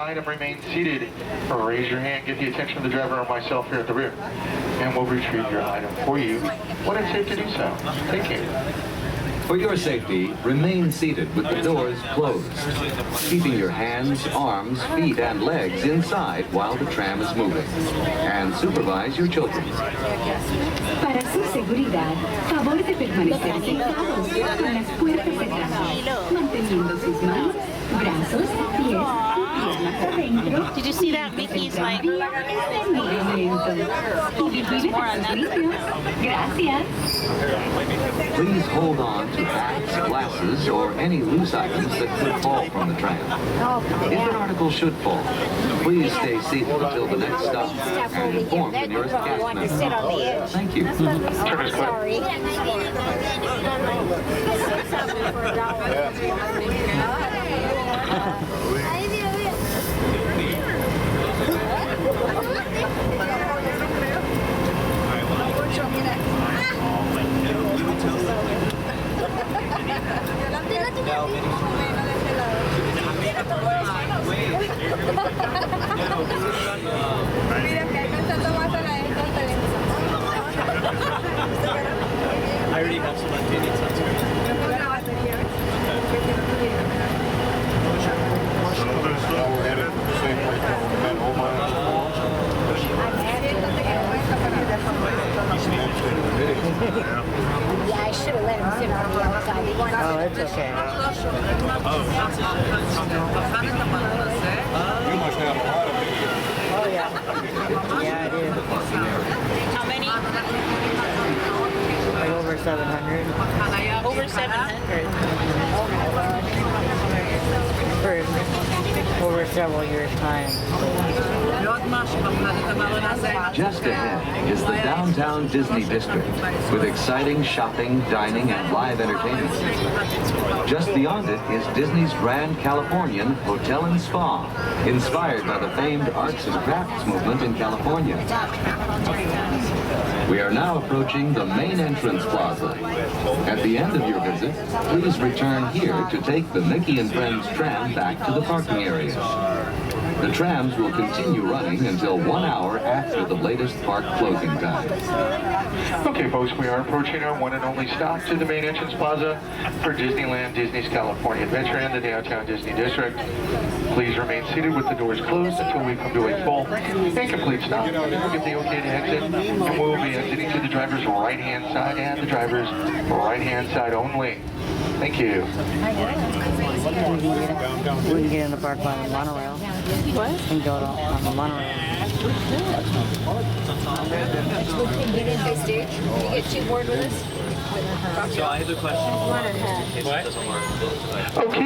Item remain seated. Raise your hand, get the attention of the driver or myself here at the rear, and we'll retrieve your item for you when it's safe to do so. Thank you. For your safety, remain seated with the doors closed, keeping your hands, arms, feet, and legs inside while the tram is moving. And supervise your children. Para su seguridad, favor de permanecer sentados con las puertas cerradas, manteniendo sus manos, brazos, pies y piernas adentro. Did you see that Mickey's like? Gracias. Please hold on to hats, glasses, or any loose items that could fall from the tram. If an article should fall, please stay seated until the next stop and inform the nearest cast member. Thank you. Sorry. I already have some unpainted Yeah, I should have let him sit on the outside. Oh, it's okay. You must have a lot of it. Oh, yeah. Yeah, I do. How many? Like over 700. Over 700. For over several years' time. Just ahead is the downtown Disney district with exciting shopping, dining, and live entertainment. Just beyond it is Disney's Grand Californian Hotel and Spa, inspired by the famed arts and crafts movement in California. We are now approaching the main entrance plaza. At the end of your visit, please return here to take the Mickey and Friends tram back to the parking area. The trams will continue running until 1 hour after the latest park closing time. Okay, folks, we are approaching our one and only stop to the main entrance plaza for Disneyland, Disney's California Adventure, and the downtown Disney District. Please remain seated with the doors closed until we come to a full and complete stop. We'll give the okay to exit, and we will be exiting to the driver's right-hand side and the driver's right-hand side only. Thank you. We can get in the park on the monorail. What? And go on the monorail. Get in by stage. You get two board with us? So I have a question. Okay,